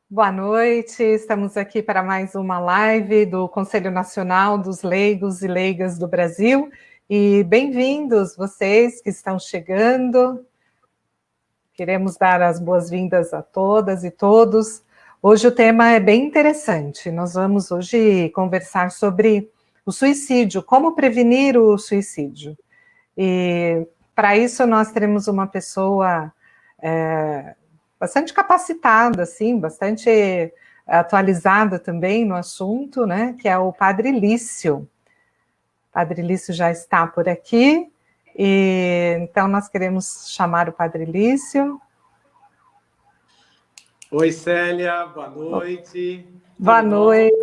Boa noite, estamos aqui para mais uma live do Conselho Nacional dos Leigos e Leigas do Brasil. E bem-vindos vocês que estão chegando. Queremos dar as boas-vindas a todas e todos. Hoje o tema é bem interessante. Nós vamos hoje conversar sobre o suicídio, como prevenir o suicídio. E para isso nós teremos uma pessoa bastante capacitada, assim, bastante atualizada também no assunto, né, que é o Padre Lício. O Padre Lício já está por aqui, e então nós queremos chamar o Padre Lício. Oi, Célia, boa noite. Boa noite.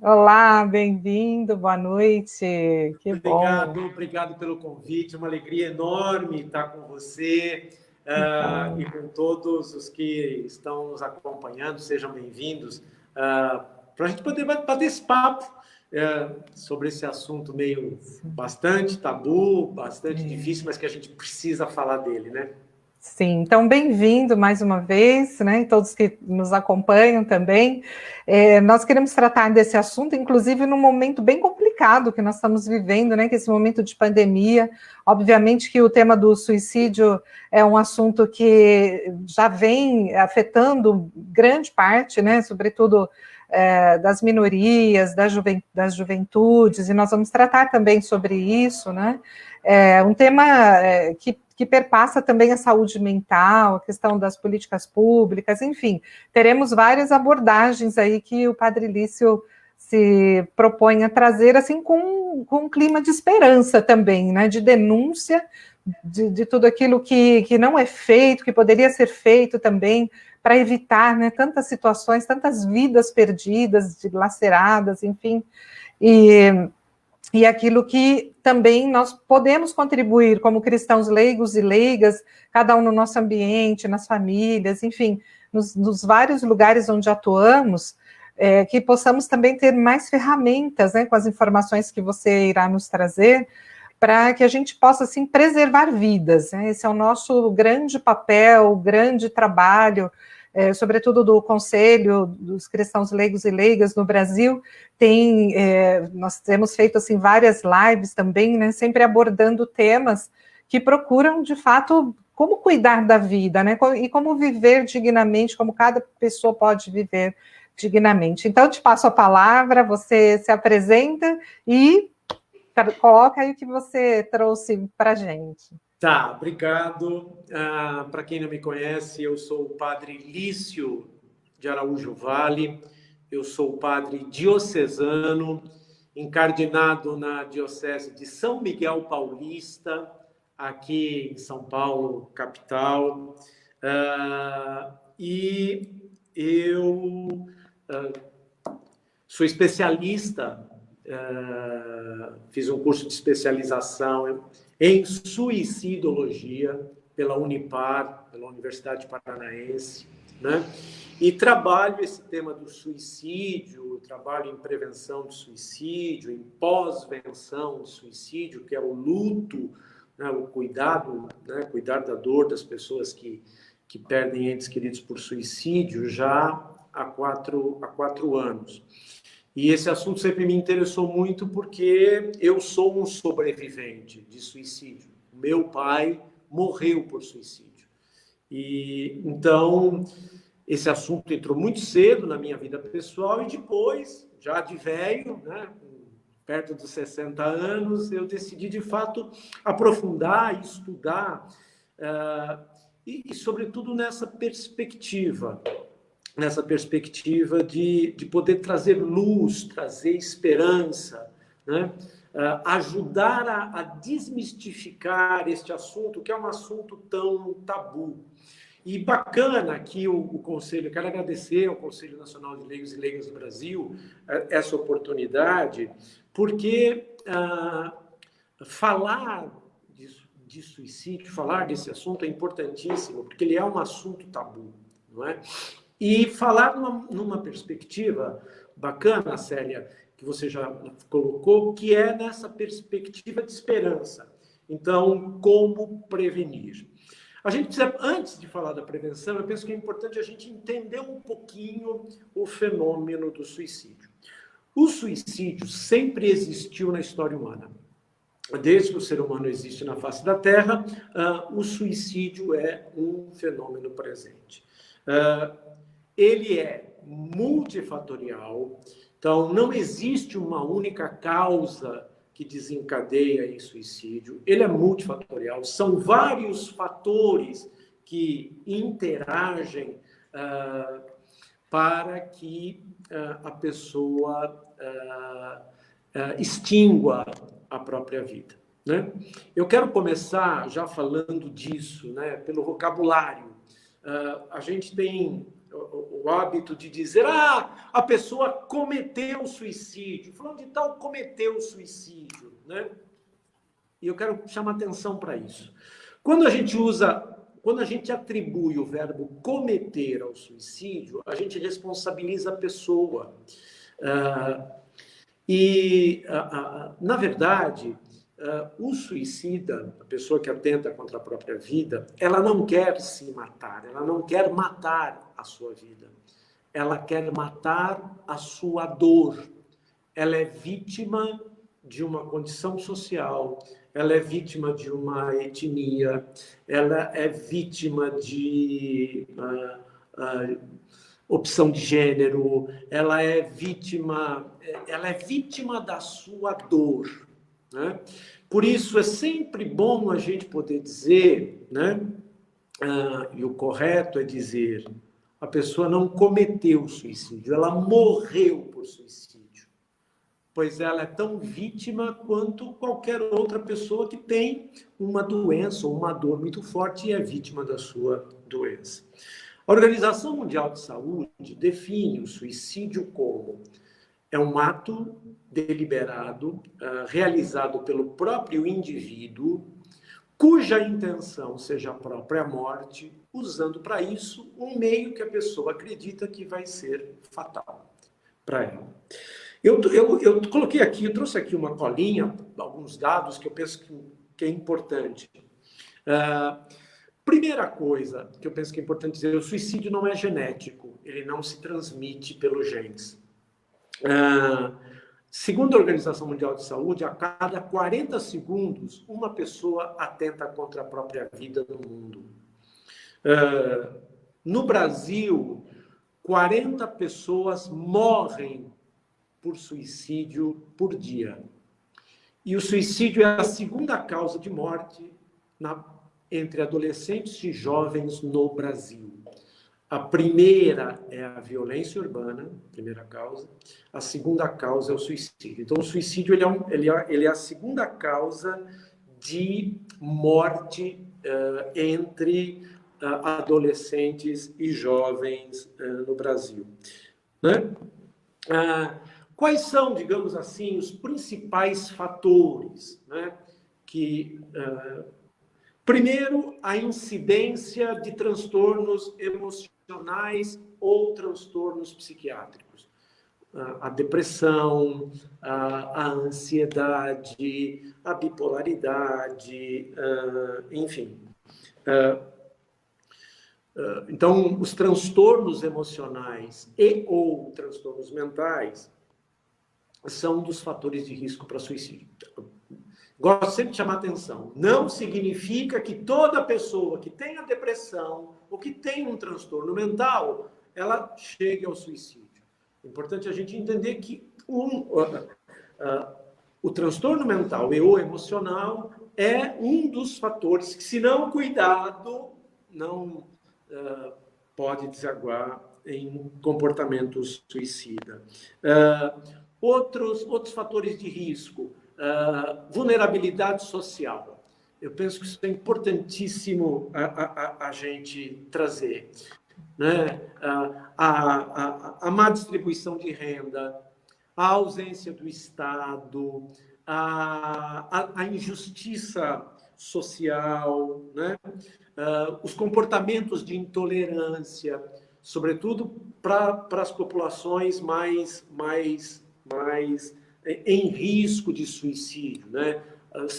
Olá, bem-vindo, boa noite. Que bom. Obrigado pelo convite, uma alegria enorme estar com você e com todos os que estão nos acompanhando, sejam bem-vindos, para a gente poder bater esse papo sobre esse assunto meio bastante tabu, bastante difícil, mas que a gente precisa falar dele, né? Sim, então bem-vindo mais uma vez, né, e todos que nos acompanham também. Nós queremos tratar desse assunto, inclusive num momento bem complicado que nós estamos vivendo, né, que é esse momento de pandemia. Obviamente que o tema do suicídio é um assunto que já vem afetando grande parte, né, sobretudo das minorias, das juventudes, e nós vamos tratar também sobre isso, né, um tema que perpassa também a saúde mental, a questão das políticas públicas, enfim, teremos várias abordagens aí que o Padre Lício se propõe a trazer, assim, com um clima de esperança também, né, de denúncia de tudo aquilo que não é feito, que poderia ser feito também, para evitar, né, tantas situações, tantas vidas perdidas, dilaceradas, enfim, e aquilo que também nós podemos contribuir como cristãos leigos e leigas, cada um no nosso ambiente, nas famílias, enfim, nos vários lugares onde atuamos, que possamos também ter mais ferramentas, né, com as informações que você irá nos trazer, para que a gente possa, assim, preservar vidas, né? Esse é o nosso grande papel, grande trabalho, sobretudo do Conselho dos Cristãos Leigos e Leigas no Brasil. Nós temos feito, assim, várias lives também, né, sempre abordando temas que procuram, de fato, como cuidar da vida, né, e como viver dignamente, como cada pessoa pode viver dignamente. Então, eu te passo a palavra, você se apresenta e coloca aí o que você trouxe para a gente. Tá, obrigado. Para quem não me conhece, eu sou o Padre Lício de Araújo Vale, eu sou padre diocesano, incardinado na Diocese de São Miguel Paulista, aqui em São Paulo, capital, e eu sou especialista, fiz um curso de especialização em suicidologia pela Unipar, pela Universidade Paranaense, né? E trabalho esse tema do suicídio, trabalho em prevenção do suicídio, em pós-venção do suicídio, que é o luto, né? O cuidado, né? Cuidar da dor das pessoas que perdem entes queridos por suicídio já há quatro anos. E esse assunto sempre me interessou muito porque eu sou um sobrevivente de suicídio. Meu pai morreu por suicídio. E então esse assunto entrou muito cedo na minha vida pessoal e depois, já de velho, né, perto dos 60 anos, eu decidi de fato aprofundar e estudar e sobretudo nessa perspectiva de poder trazer luz, trazer esperança, né? Ajudar a desmistificar este assunto, que é um assunto tão tabu. E bacana que o Conselho, quero agradecer ao Conselho Nacional de Leigos e Leigas do Brasil essa oportunidade, porque falar de suicídio, falar desse assunto é importantíssimo, porque ele é um assunto tabu, não é? E falar numa perspectiva bacana, Célia, que você já colocou, que é nessa perspectiva de esperança. Então, como prevenir? A gente precisa, antes de falar da prevenção, eu penso que é importante a gente entender um pouquinho o fenômeno do suicídio. O suicídio sempre existiu na história humana. Desde que o ser humano existe na face da Terra, o suicídio é um fenômeno presente. Ele é multifatorial, então não existe uma única causa que desencadeia em suicídio. Ele é multifatorial, são vários fatores que interagem para que a pessoa extingua a própria vida, né? Eu quero começar já falando disso, né, pelo vocabulário. A gente tem o hábito de dizer, a pessoa cometeu suicídio, falando de tal cometeu suicídio, né? E eu quero chamar atenção para isso. Quando a gente atribui o verbo cometer ao suicídio, a gente responsabiliza a pessoa. Na verdade, o suicida, a pessoa que atenta contra a própria vida, ela não quer se matar, ela não quer matar a sua vida. Ela quer matar a sua dor. Ela é vítima de uma condição social, ela é vítima de uma etnia, ela é vítima de opção de gênero, ela é vítima da sua dor, né? Por isso é sempre bom a gente poder dizer, né? E o correto é dizer, a pessoa não cometeu suicídio, ela morreu por suicídio, pois ela é tão vítima quanto qualquer outra pessoa que tem uma doença ou uma dor muito forte e é vítima da sua doença. A Organização Mundial de Saúde define o suicídio como um ato deliberado, realizado pelo próprio indivíduo, cuja intenção seja a própria morte, usando para isso um meio que a pessoa acredita que vai ser fatal para ela. Eu coloquei aqui, eu trouxe aqui uma colinha, alguns dados que eu penso que é importante. Primeira coisa que eu penso que é importante dizer, o suicídio não é genético, ele não se transmite pelos genes. Segundo a Organização Mundial de Saúde, a cada 40 segundos, uma pessoa atenta contra a própria vida no mundo. No Brasil, 40 pessoas morrem por suicídio por dia. E o suicídio é a segunda causa de morte entre adolescentes e jovens no Brasil. A primeira é a violência urbana, primeira causa. A segunda causa é o suicídio. Então, o suicídio ele é a segunda causa de morte entre adolescentes e jovens no Brasil, né? Quais são, digamos assim, os principais fatores, né, que... Primeiro, a incidência de transtornos emocionais ou transtornos psiquiátricos. A depressão, a ansiedade, a bipolaridade, enfim. Então, os transtornos emocionais e ou transtornos mentais são um dos fatores de risco para suicídio. Gosto sempre de chamar atenção. Não significa que toda pessoa que tenha depressão ou que tenha um transtorno mental, ela chegue ao suicídio. É importante a gente entender que o transtorno mental e o emocional é um dos fatores que, se não cuidado, não pode desaguar em comportamentos suicida. Outros fatores de risco. Vulnerabilidade social. Eu penso que isso é importantíssimo a gente trazer, né? A má distribuição de renda, a ausência do Estado, a injustiça social, né? Os comportamentos de intolerância, sobretudo para as populações mais em risco de suicídio, né?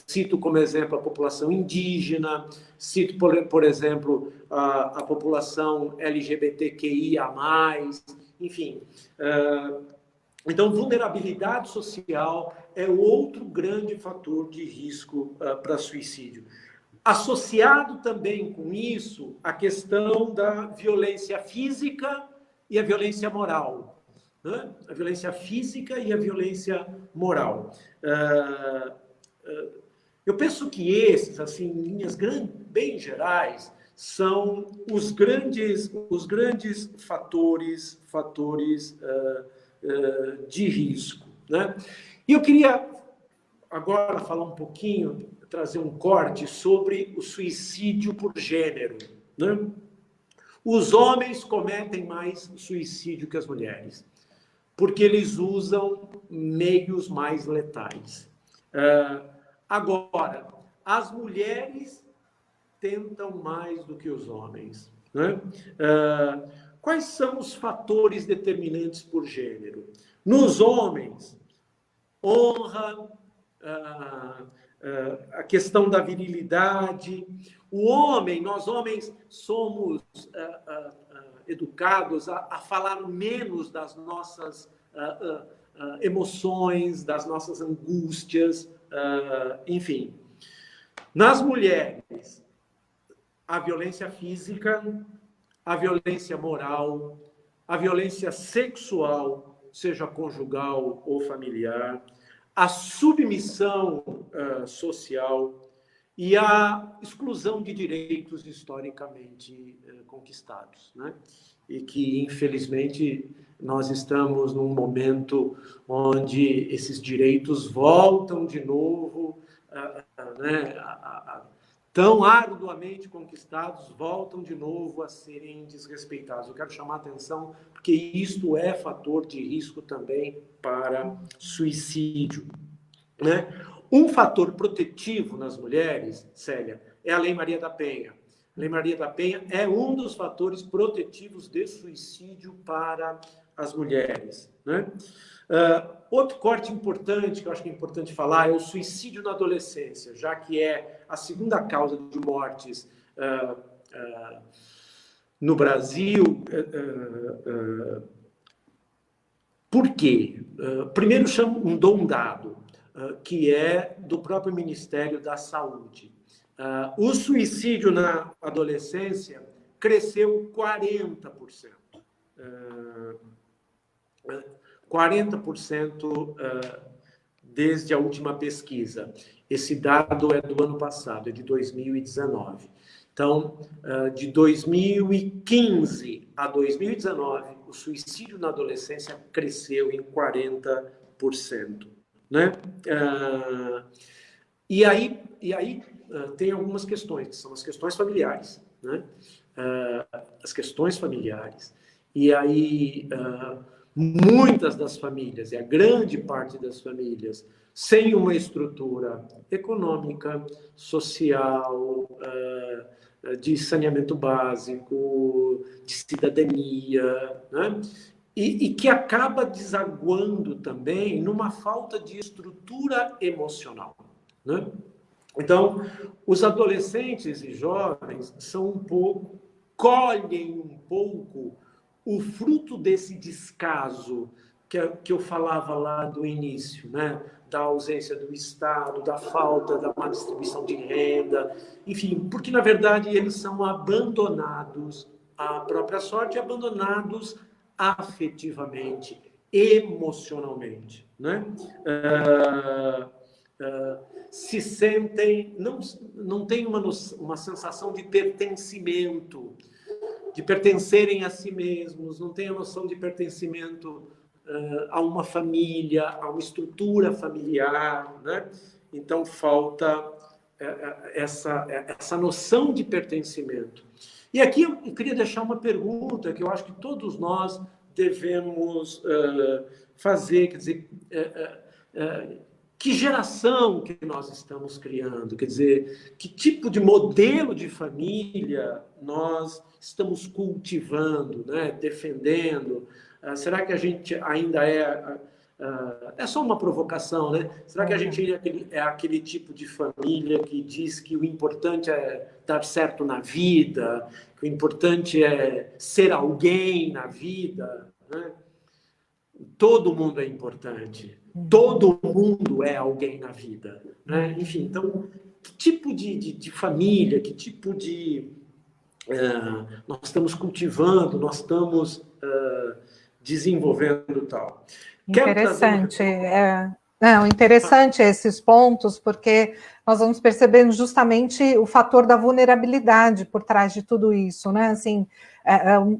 Cito como exemplo a população indígena, cito, por exemplo, a população LGBTQIA+, enfim. Então, vulnerabilidade social é outro grande fator de risco para suicídio. Associado também com isso, a questão da violência física e a violência moral. Né? A violência física e a violência moral. Eu penso que esses, assim, em linhas bem gerais, são os grandes fatores de risco. Né? E eu queria agora falar um pouquinho, trazer um corte sobre o suicídio por gênero. Né? Os homens cometem mais suicídio que as mulheres, porque eles usam meios mais letais. Agora, as mulheres tentam mais do que os homens. Né? Quais são os fatores determinantes por gênero? Nos homens, honra, a questão da virilidade. O homem, nós homens somos educados a falar menos das nossas emoções, das nossas angústias, enfim. Nas mulheres, a violência física, a violência moral, a violência sexual, seja conjugal ou familiar, a submissão social e a exclusão de direitos historicamente conquistados, né? E que, infelizmente, nós estamos num momento onde esses direitos voltam de novo, né? Tão arduamente conquistados, voltam de novo a serem desrespeitados. Eu quero chamar a atenção, porque isto é fator de risco também para suicídio. Né? Um fator protetivo nas mulheres, Célia, é a Lei Maria da Penha. A Lei Maria da Penha é um dos fatores protetivos de suicídio para as mulheres. Né? Outro corte importante, que eu acho que é importante falar, é o suicídio na adolescência, já que é a segunda causa de mortes no Brasil. Por quê? Primeiro, dou um dado, que é do próprio Ministério da Saúde. O suicídio na adolescência cresceu 40%. 40% desde a última pesquisa. Esse dado é do ano passado, é de 2019. Então, de 2015 a 2019, o suicídio na adolescência cresceu em 40%. Né? E aí tem algumas questões, que são as questões familiares. Né? As questões familiares. E aí... muitas das famílias, e a grande parte das famílias, sem uma estrutura econômica, social, de saneamento básico, de cidadania, né? E que acaba desaguando também numa falta de estrutura emocional. Né? Então, os adolescentes e jovens colhem um pouco o fruto desse descaso que eu falava lá do início, né? Da ausência do Estado, da falta da má distribuição de renda, enfim, porque, na verdade, eles são abandonados à própria sorte, abandonados afetivamente, emocionalmente. Né? Se sentem, não tem uma sensação de pertencimento, de pertencerem a si mesmos, não tem a noção de pertencimento a uma família, a uma estrutura familiar, né? Então falta essa noção de pertencimento. E aqui eu queria deixar uma pergunta que eu acho que todos nós devemos fazer, quer dizer, que geração que nós estamos criando? Quer dizer, que tipo de modelo de família nós estamos cultivando, né? Defendendo? Será que a gente ainda é É só uma provocação, né? Será que a gente é aquele tipo de família que diz que o importante é dar certo na vida, que o importante é ser alguém na vida, né? Todo mundo é importante, todo mundo é alguém na vida, né? Enfim, então, que tipo de família, que tipo de... nós estamos cultivando, nós estamos desenvolvendo tal. Quero trazer uma... Interessante. Não, interessante esses pontos, porque nós vamos percebendo justamente o fator da vulnerabilidade por trás de tudo isso, né? Assim,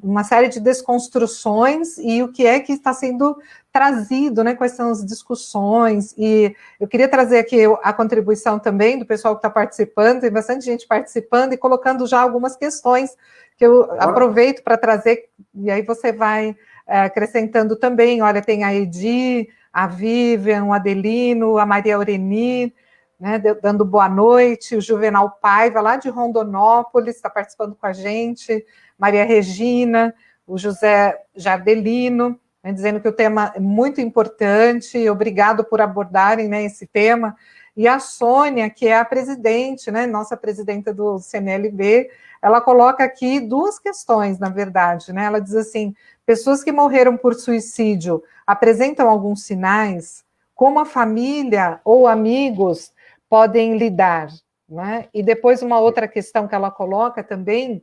uma série de desconstruções e o que é que está sendo trazido, né? Quais são as discussões. E eu queria trazer aqui a contribuição também do pessoal que está participando, tem bastante gente participando e colocando já algumas questões que eu aproveito para trazer, e aí você vai acrescentando também. Olha, tem a Edi, a Vivian, o Adelino, a Maria Aureni, né, dando boa noite, o Juvenal Paiva, lá de Rondonópolis, está participando com a gente, Maria Regina, o José Jardelino, né, dizendo que o tema é muito importante, obrigado por abordarem, né, esse tema, e a Sônia, que é a presidente, né, nossa presidenta do CNLB, ela coloca aqui duas questões, na verdade, né, ela diz assim: pessoas que morreram por suicídio apresentam alguns sinais, como a família ou amigos podem lidar, né? E depois uma outra questão que ela coloca também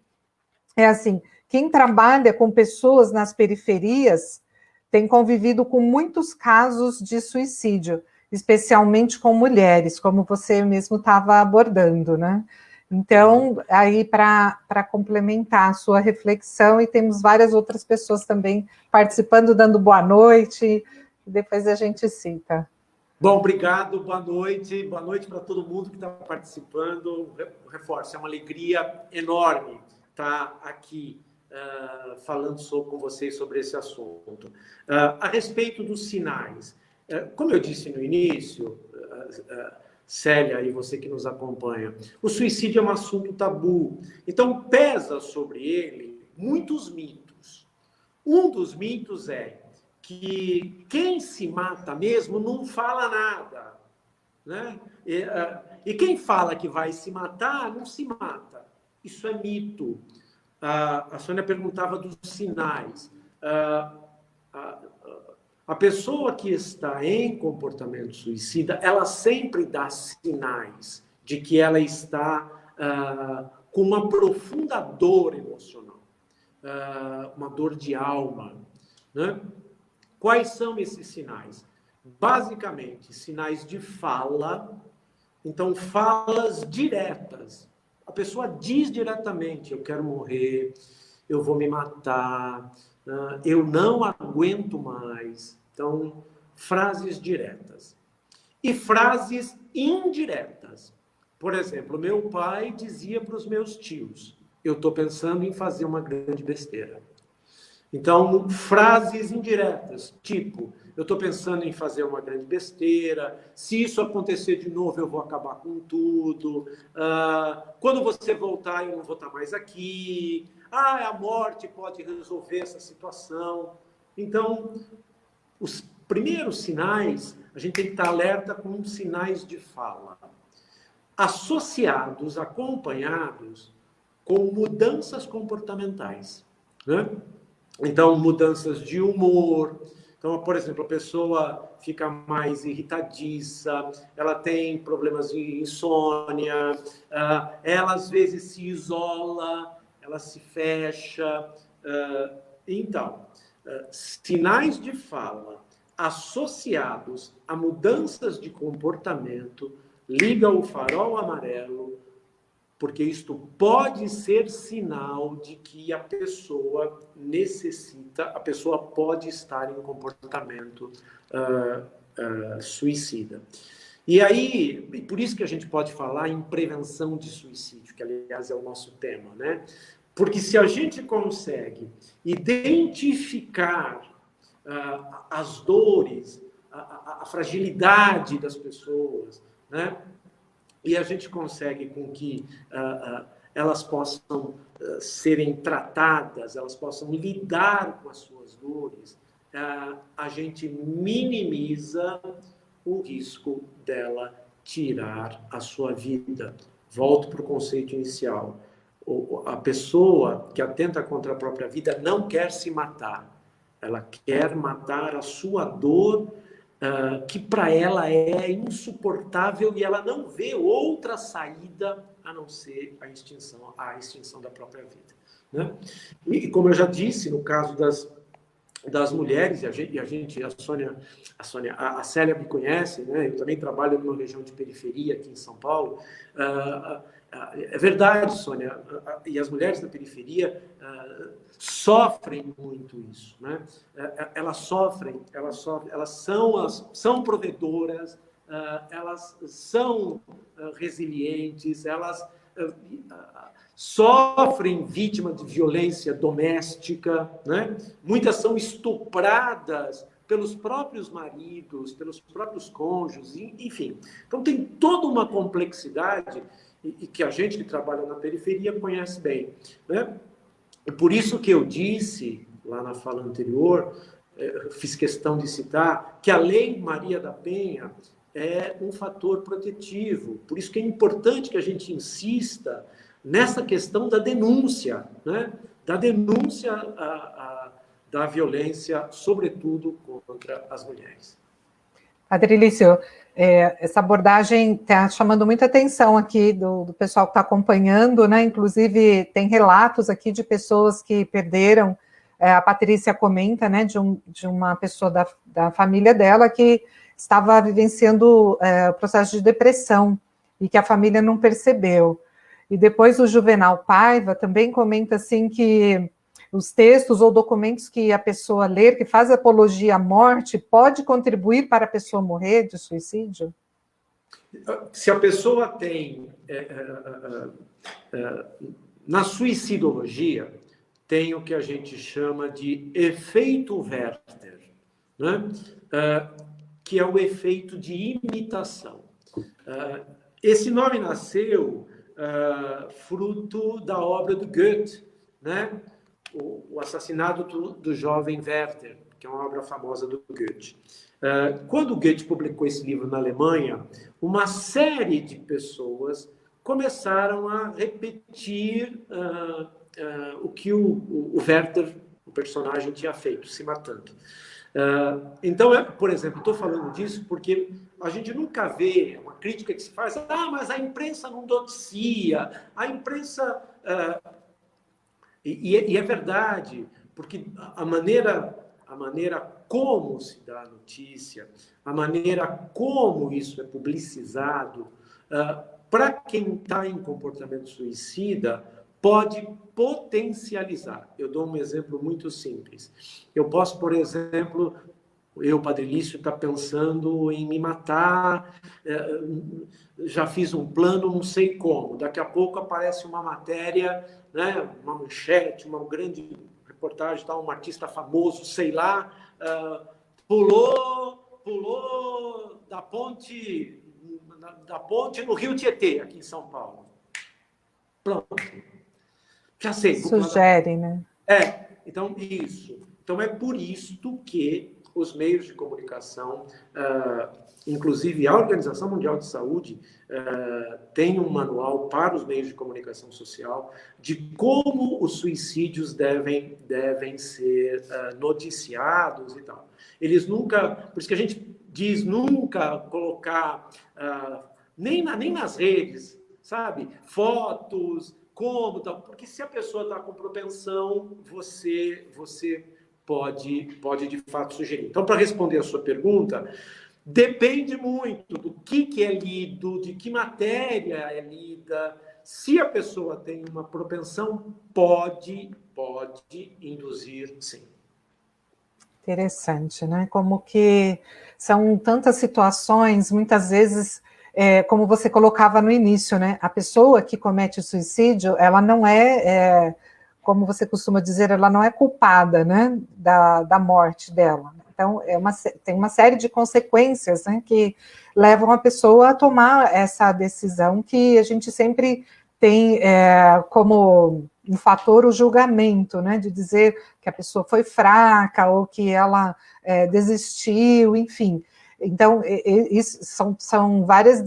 é assim: quem trabalha com pessoas nas periferias tem convivido com muitos casos de suicídio, especialmente com mulheres, como você mesmo estava abordando, né? Então, aí para complementar a sua reflexão, e temos várias outras pessoas também participando, dando boa noite, e depois a gente cita. Bom, obrigado, boa noite para todo mundo que está participando. Reforço, é uma alegria enorme estar aqui falando com vocês sobre esse assunto. A respeito dos sinais, como eu disse no início, Célia e você que nos acompanha, o suicídio é um assunto tabu, então pesa sobre ele muitos mitos. Um dos mitos é que quem se mata mesmo não fala nada, né? E quem fala que vai se matar, não se mata. Isso é mito. A Sônia perguntava dos sinais. A pessoa que está em comportamento suicida, ela sempre dá sinais de que ela está com uma profunda dor emocional, uma dor de alma, né? Quais são esses sinais? Basicamente, sinais de fala, então falas diretas. A pessoa diz diretamente: eu quero morrer, eu vou me matar, eu não aguento mais. Então, frases diretas. E frases indiretas. Por exemplo, meu pai dizia para os meus tios: eu estou pensando em fazer uma grande besteira. Então, frases indiretas, tipo: eu estou pensando em fazer uma grande besteira, se isso acontecer de novo, eu vou acabar com tudo, quando você voltar, eu não vou estar mais aqui, a morte pode resolver essa situação. Então, os primeiros sinais, a gente tem que estar alerta com sinais de fala, associados, acompanhados com mudanças comportamentais, né? Então, mudanças de humor. Então, por exemplo, a pessoa fica mais irritadiça, ela tem problemas de insônia, ela às vezes se isola, ela se fecha. Então, sinais de fala associados a mudanças de comportamento, liga o farol amarelo, porque isto pode ser sinal de que a pessoa necessita, a pessoa pode estar em um comportamento suicida. E aí, por isso que a gente pode falar em prevenção de suicídio, que aliás é o nosso tema, né? Porque se a gente consegue identificar as dores, a fragilidade das pessoas, né? E a gente consegue com que elas possam serem tratadas, elas possam lidar com as suas dores, a gente minimiza o risco dela tirar a sua vida. Volto para o conceito inicial. A pessoa que atenta contra a própria vida não quer se matar. Ela quer matar a sua dor, que para ela é insuportável e ela não vê outra saída a não ser a extinção da própria vida, né? E como eu já disse, no caso das mulheres, a Célia me conhece, né? Eu também trabalho numa região de periferia aqui em São Paulo. É verdade, Sônia, e as mulheres da periferia sofrem muito isso, né? Elas sofrem, elas são provedoras, elas são resilientes, elas sofrem vítima de violência doméstica, né? Muitas são estupradas pelos próprios maridos, pelos próprios cônjuges, enfim. Então tem toda uma complexidade e que a gente que trabalha na periferia conhece bem, né? E por isso que eu disse, lá na fala anterior, fiz questão de citar, que a Lei Maria da Penha é um fator protetivo. Por isso que é importante que a gente insista nessa questão da denúncia, né? Da denúncia da violência, sobretudo contra as mulheres. Adrilício, essa abordagem está chamando muita atenção aqui do pessoal que está acompanhando, né? Inclusive, tem relatos aqui de pessoas que perderam, a Patrícia comenta, né, de uma pessoa da família dela que estava vivenciando o processo de depressão e que a família não percebeu. E depois o Juvenal Paiva também comenta assim que os textos ou documentos que a pessoa ler, que faz apologia à morte, pode contribuir para a pessoa morrer de suicídio? Se a pessoa tem... na suicidologia, tem o que a gente chama de efeito Werther, né? Que é o efeito de imitação. Esse nome nasceu fruto da obra do Goethe, né? O assassinato do jovem Werther, que é uma obra famosa do Goethe. Quando Goethe publicou esse livro na Alemanha, uma série de pessoas começaram a repetir o que o Werther, o personagem, tinha feito, se matando. Então, por exemplo, estou falando disso porque a gente nunca vê uma crítica que se faz, mas a imprensa não noticia, a imprensa... E é verdade, porque a maneira como se dá a notícia, a maneira como isso é publicizado, para quem está em comportamento suicida, pode potencializar. Eu dou um exemplo muito simples. Eu posso, por exemplo, Padre Lício, está pensando em me matar, já fiz um plano, não sei como. Daqui a pouco aparece uma matéria, né, uma manchete, uma grande reportagem, tá, um artista famoso, sei lá, pulou da ponte no Rio Tietê, aqui em São Paulo. Pronto. Já sei. Sugere, né? Então, isso. Então, é por isto que os meios de comunicação, inclusive a Organização Mundial de Saúde, tem um manual para os meios de comunicação social de como os suicídios devem ser noticiados e tal. Eles nunca... Por isso que a gente diz nunca colocar, nem nas redes, sabe? Fotos, como tal, porque se a pessoa está com propensão, você pode de fato sugerir. Então, para responder a sua pergunta, depende muito do que é lido, de que matéria é lida. Se a pessoa tem uma propensão, pode induzir, sim. Interessante, né? Como que são tantas situações, muitas vezes, como você colocava no início, né? A pessoa que comete suicídio, ela não como você costuma dizer, ela não é culpada, né, da morte dela. Então, tem uma série de consequências, né, que levam a pessoa a tomar essa decisão que a gente sempre tem como um fator o julgamento, né, de dizer que a pessoa foi fraca ou que ela desistiu, enfim. Então, isso são várias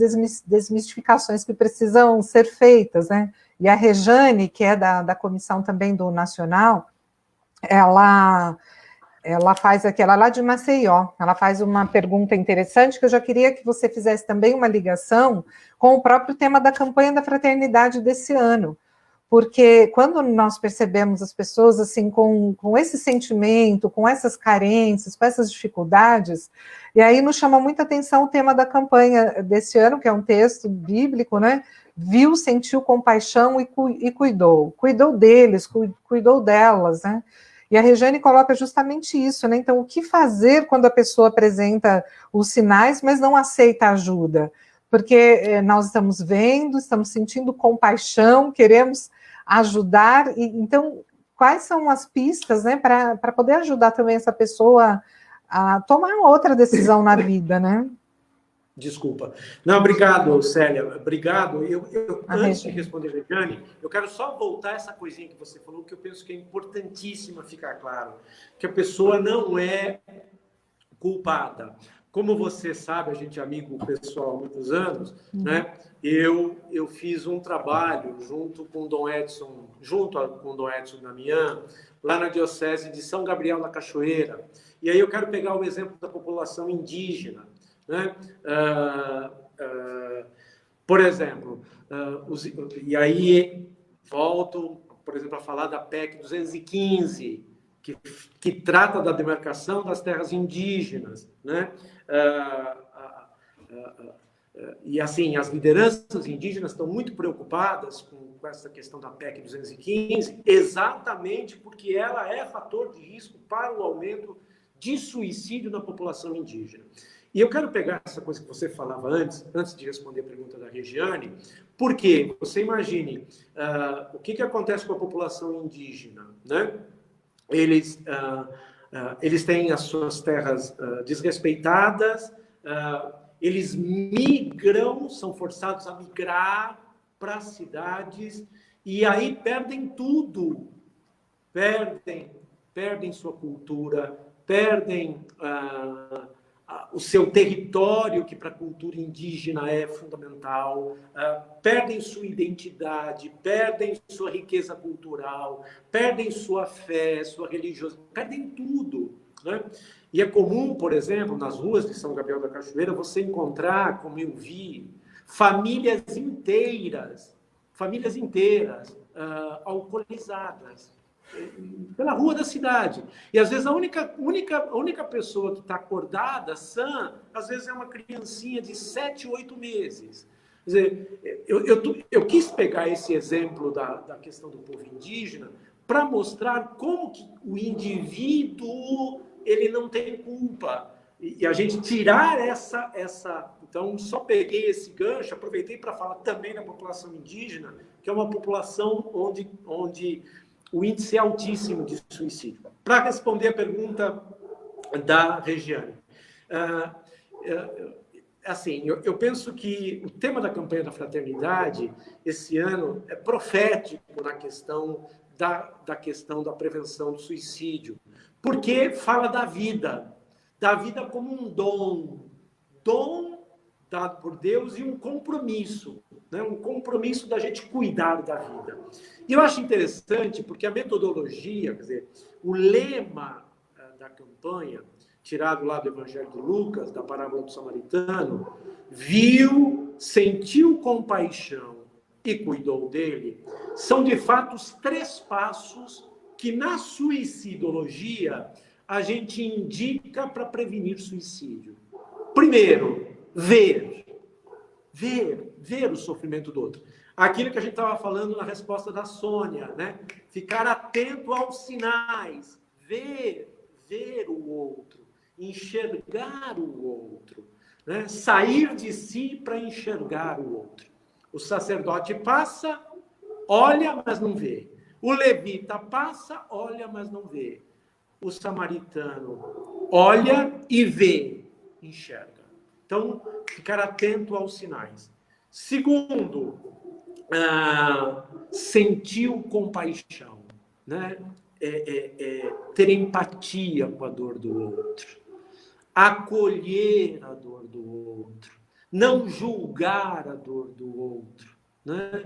desmistificações que precisam ser feitas, né? E a Rejane, que é da comissão também do Nacional, ela faz aqui, ela é lá de Maceió, ela faz uma pergunta interessante que eu já queria que você fizesse também uma ligação com o próprio tema da campanha da fraternidade desse ano, porque quando nós percebemos as pessoas assim com esse sentimento, com essas carências, com essas dificuldades, e aí nos chama muita atenção o tema da campanha desse ano, que é um texto bíblico, né? Viu, sentiu compaixão e cuidou deles, cuidou delas, né? E a Rejane coloca justamente isso, né? Então, o que fazer quando a pessoa apresenta os sinais, mas não aceita ajuda? Porque nós estamos vendo, estamos sentindo compaixão, queremos ajudar, e então, quais são as pistas, né, para poder ajudar também essa pessoa a tomar outra decisão na vida, né? Desculpa. Não, obrigado, Célia. Obrigado. Antes de Rejane. responder, Rejane, eu quero só voltar essa coisinha que você falou, que eu penso que é importantíssima ficar claro, que a pessoa não é culpada. Como você sabe, a gente é amigo pessoal há muitos anos, né? Eu fiz um trabalho junto com o Dom Edson Damião, lá na Diocese de São Gabriel da Cachoeira. E aí eu quero pegar o exemplo da população indígena, né? Por exemplo, e aí volto, por exemplo, a falar da PEC 215, que trata da demarcação das terras indígenas, né? E assim, as lideranças indígenas estão muito preocupadas com essa questão da PEC 215, exatamente porque ela é fator de risco para o aumento de suicídio na população indígena. E eu quero pegar essa coisa que você falava antes de responder a pergunta da Regiane, porque você imagine o que acontece com a população indígena, né? Eles têm as suas terras desrespeitadas, eles migram, são forçados a migrar para as cidades, e aí perdem tudo, perdem sua cultura, perdem o seu território, que para a cultura indígena é fundamental, perdem sua identidade, perdem sua riqueza cultural, perdem sua fé, sua religiosidade, perdem tudo, né? E é comum, por exemplo, nas ruas de São Gabriel da Cachoeira, você encontrar, como eu vi, famílias inteiras alcoolizadas, pela rua da cidade. E, às vezes, a única pessoa que está acordada, sã, às vezes é uma criancinha de 7, 8 meses. Quer dizer, eu quis pegar esse exemplo da questão do povo indígena para mostrar como que o indivíduo ele não tem culpa. E a gente tirar essa... Então, só peguei esse gancho, aproveitei para falar também da população indígena, que é uma população onde o índice é altíssimo de suicídio. Para responder a pergunta da Regiane, assim, eu penso que o tema da campanha da fraternidade, esse ano, é profético na questão da prevenção do suicídio, porque fala da vida como um dom dado por Deus e um compromisso, né? Um compromisso da gente cuidar da vida. E eu acho interessante porque a metodologia, quer dizer, o lema da campanha, tirado lá do Evangelho de Lucas, da parábola do samaritano, viu, sentiu compaixão e cuidou dele, são de fato os 3 passos que na suicidologia a gente indica para prevenir suicídio. Primeiro, ver o sofrimento do outro. Aquilo que a gente estava falando na resposta da Sônia, né? Ficar atento aos sinais, ver o outro, enxergar o outro, né? Sair de si para enxergar o outro. O sacerdote passa, olha, mas não vê. O levita passa, olha, mas não vê. O samaritano olha e vê, enxerga. Então, ficar atento aos sinais. Segundo, sentiu compaixão, né? Ter empatia com a dor do outro, acolher a dor do outro, não julgar a dor do outro, né?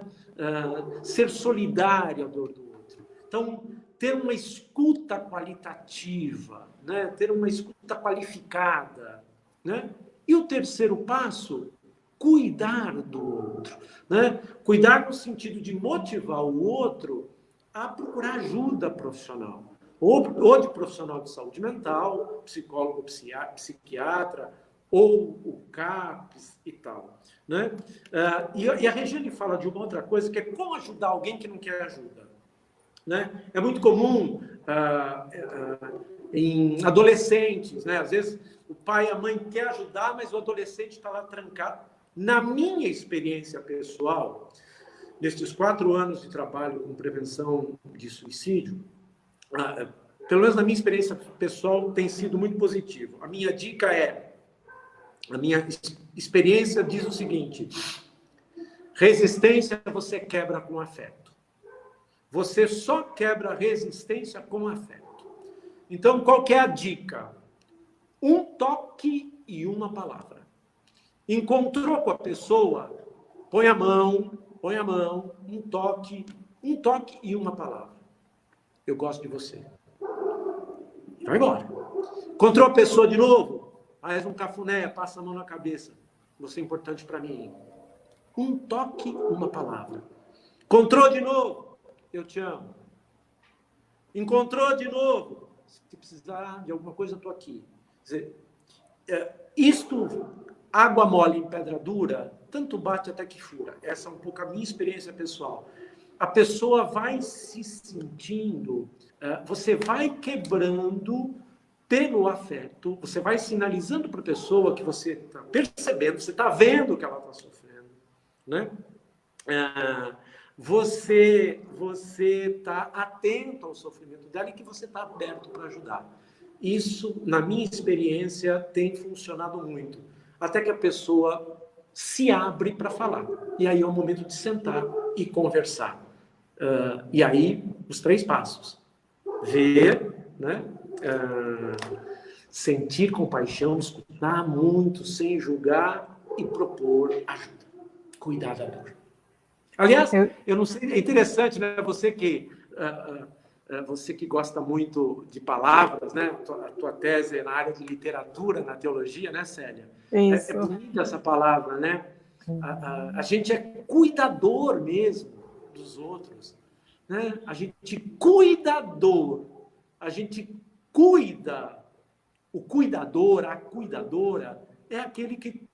Ser solidário à dor do outro. Então, ter uma escuta qualitativa, né? Ter uma escuta qualificada, né? E o terceiro passo, cuidar do outro, né? Cuidar no sentido de motivar o outro a procurar ajuda profissional, ou de profissional de saúde mental, psicólogo, psiquiatra, ou o CAPS e tal, né? E a Regiane fala de uma outra coisa, que é como ajudar alguém que não quer ajuda, né? É muito comum em adolescentes, né? Às vezes o pai e a mãe querem ajudar, mas o adolescente está lá trancado. Na minha experiência pessoal, nesses 4 anos de trabalho com prevenção de suicídio, pelo menos na minha experiência pessoal, tem sido muito positivo. A minha dica a minha experiência diz o seguinte: resistência você quebra com afeto. Você só quebra resistência com afeto. Então, qual que é a dica? Um toque e uma palavra. Encontrou com a pessoa, põe a mão, um toque e uma palavra. Eu gosto de você. Vai embora. Encontrou a pessoa de novo, faz um cafuné, passa a mão na cabeça. Você é importante para mim. Um toque, uma palavra. Encontrou de novo, eu te amo. Encontrou de novo, se precisar de alguma coisa, eu estou aqui. Quer dizer, isto, água mole em pedra dura, tanto bate até que fura. Essa é um pouco a minha experiência pessoal. A pessoa vai se sentindo, você vai quebrando pelo afeto, você vai sinalizando para a pessoa que você está percebendo, você está vendo que ela está sofrendo, né? Você está atento ao sofrimento dela e que você está aberto para ajudar. Isso, na minha experiência, tem funcionado muito. Até que a pessoa se abre para falar. E aí é o momento de sentar e conversar. E aí, os 3 passos. Ver, né? Sentir compaixão, escutar muito, sem julgar e propor ajuda. Cuidar da dor. Aliás, eu não sei, é interessante, né? Você que gosta muito de palavras, né? A tua tese é na área de literatura, na teologia, né, Célia? Isso. É bonita essa palavra, né? A gente é cuidador mesmo dos outros, né? A gente cuidador, a gente cuida. O cuidador, a cuidadora, é aquele que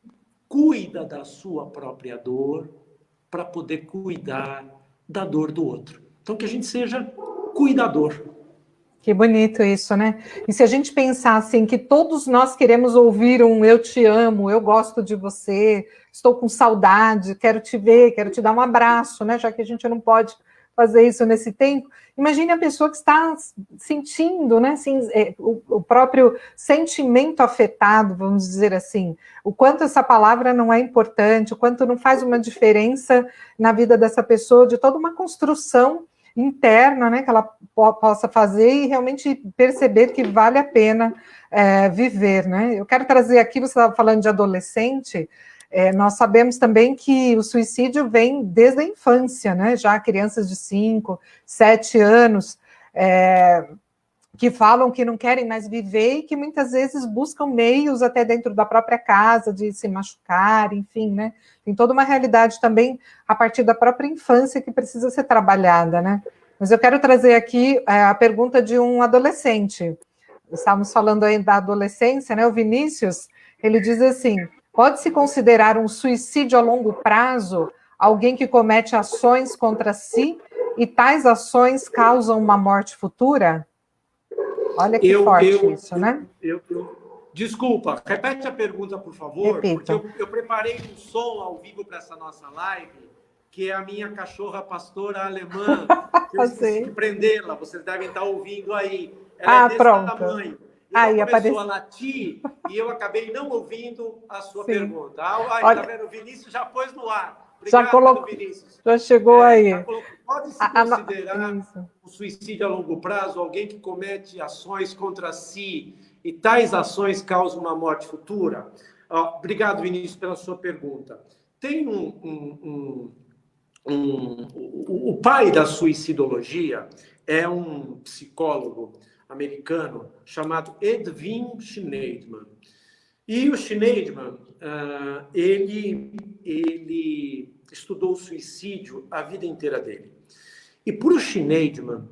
cuida da sua própria dor para poder cuidar da dor do outro. Então, que a gente seja cuidador. Que bonito isso, né? E se a gente pensar assim, que todos nós queremos ouvir um eu te amo, eu gosto de você, estou com saudade, quero te ver, quero te dar um abraço, né? Já que a gente não pode fazer isso nesse tempo. Imagine a pessoa que está sentindo, né? Assim, o próprio sentimento afetado, vamos dizer assim. O quanto essa palavra não é importante, o quanto não faz uma diferença na vida dessa pessoa, de toda uma construção interna, né, que ela possa fazer e realmente perceber que vale a pena viver, né? Eu quero trazer aqui, você estava falando de adolescente, nós sabemos também que o suicídio vem desde a infância, né? Já crianças de 5, 7 anos que falam que não querem mais viver e que muitas vezes buscam meios até dentro da própria casa de se machucar, enfim, né? Tem toda uma realidade também a partir da própria infância que precisa ser trabalhada, né? Mas eu quero trazer aqui a pergunta de um adolescente. Estávamos falando aí da adolescência, né? O Vinícius, ele diz assim: pode-se considerar um suicídio a longo prazo alguém que comete ações contra si e tais ações causam uma morte futura? Olha que forte isso, né? Desculpa, repete a pergunta, por favor. Repita. Porque eu preparei um som ao vivo para essa nossa live, que é a minha cachorra pastora alemã, que eu esqueci de prendê-la, vocês devem estar ouvindo aí. Ela é desse tamanho. E ela começou a latir e eu acabei não ouvindo a sua pergunta. Aí, tá vendo? O Vinícius já pôs no ar. Já colocou, Vinícius. já chegou aí. Pode-se considerar o suicídio a longo prazo alguém que comete ações contra si e tais ações causam uma morte futura? Obrigado, Vinícius, pela sua pergunta. Tem o pai da suicidologia é um psicólogo americano chamado Edwin Schneidman. E o Schneidman, ele estudou o suicídio a vida inteira dele. E para o Schneidman,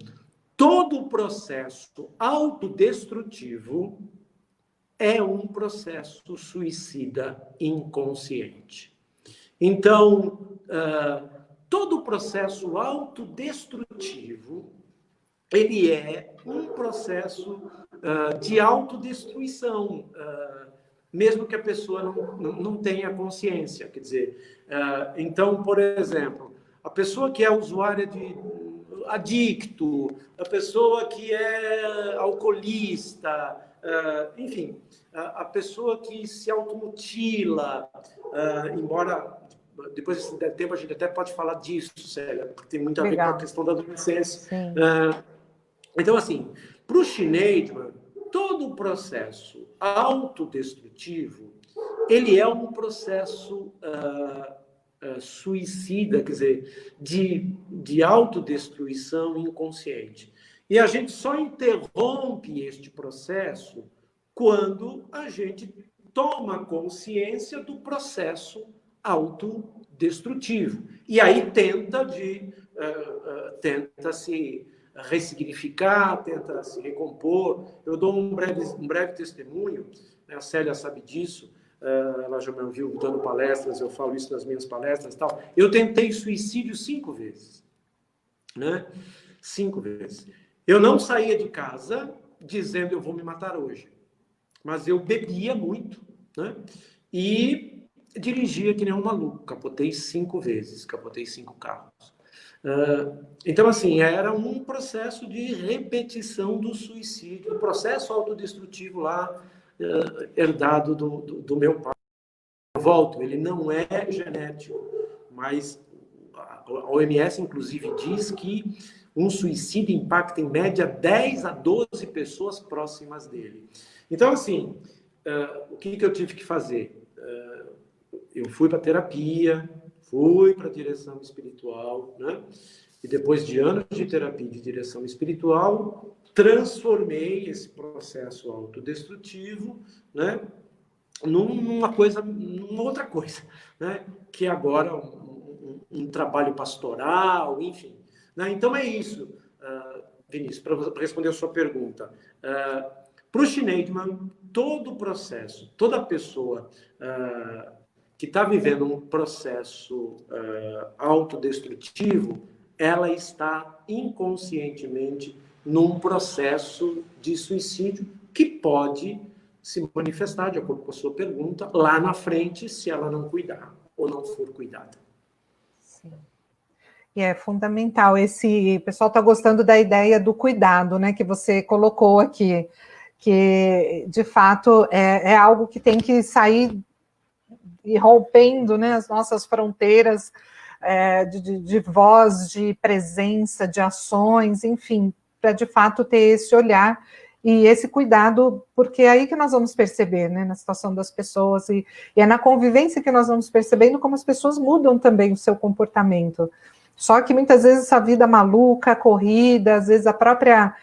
todo o processo autodestrutivo é um processo suicida inconsciente. Então, todo o processo autodestrutivo, ele é um processo de autodestruição, mesmo que a pessoa não tenha consciência. Quer dizer, então, por exemplo, a pessoa que é usuária de adicto, a pessoa que é alcoolista, enfim, a pessoa que se automutila, embora depois, se der tempo, a gente até pode falar disso, Célia, porque tem muito a ver com a questão da adolescência. Então, assim, para o Schneidman, todo o processo autodestrutivo, ele é um processo suicida, quer dizer, de autodestruição inconsciente. E a gente só interrompe este processo quando a gente toma consciência do processo autodestrutivo. E aí tenta se ressignificar, tenta se recompor. Eu dou um breve testemunho, né? A Célia sabe disso, ela já me ouviu dando palestras, eu falo isso nas minhas palestras e tal. Eu tentei suicídio 5 vezes, né? 5 vezes. Eu não saía de casa dizendo eu vou me matar hoje, mas eu bebia muito, né? E dirigia que nem um maluco, capotei 5 vezes, capotei 5 carros. Então, assim, era um processo de repetição do suicídio, o processo autodestrutivo lá, herdado do meu pai. Eu volto, ele não é genético, mas a OMS, inclusive, diz que um suicídio impacta, em média, 10 a 12 pessoas próximas dele. Então, assim, o que eu tive que fazer? Eu fui para terapia, fui para a direção espiritual, né? E depois de anos de terapia de direção espiritual, transformei esse processo autodestrutivo, né, numa outra coisa, né, que é agora um trabalho pastoral, enfim. Né? Então é isso, Vinícius, para responder a sua pergunta. Para o Schneidman, todo o processo, toda pessoa que está vivendo um processo autodestrutivo, ela está inconscientemente num processo de suicídio que pode se manifestar, de acordo com a sua pergunta, lá na frente, se ela não cuidar ou não for cuidada. Sim. E é fundamental. O pessoal está gostando da ideia do cuidado, né, que você colocou aqui, que de fato é algo que tem que sair e rompendo, né, as nossas fronteiras de voz, de presença, de ações, enfim, para de fato ter esse olhar e esse cuidado, porque é aí que nós vamos perceber, né, na situação das pessoas, e é na convivência que nós vamos percebendo como as pessoas mudam também o seu comportamento. Só que muitas vezes essa vida maluca, corrida, às vezes a própria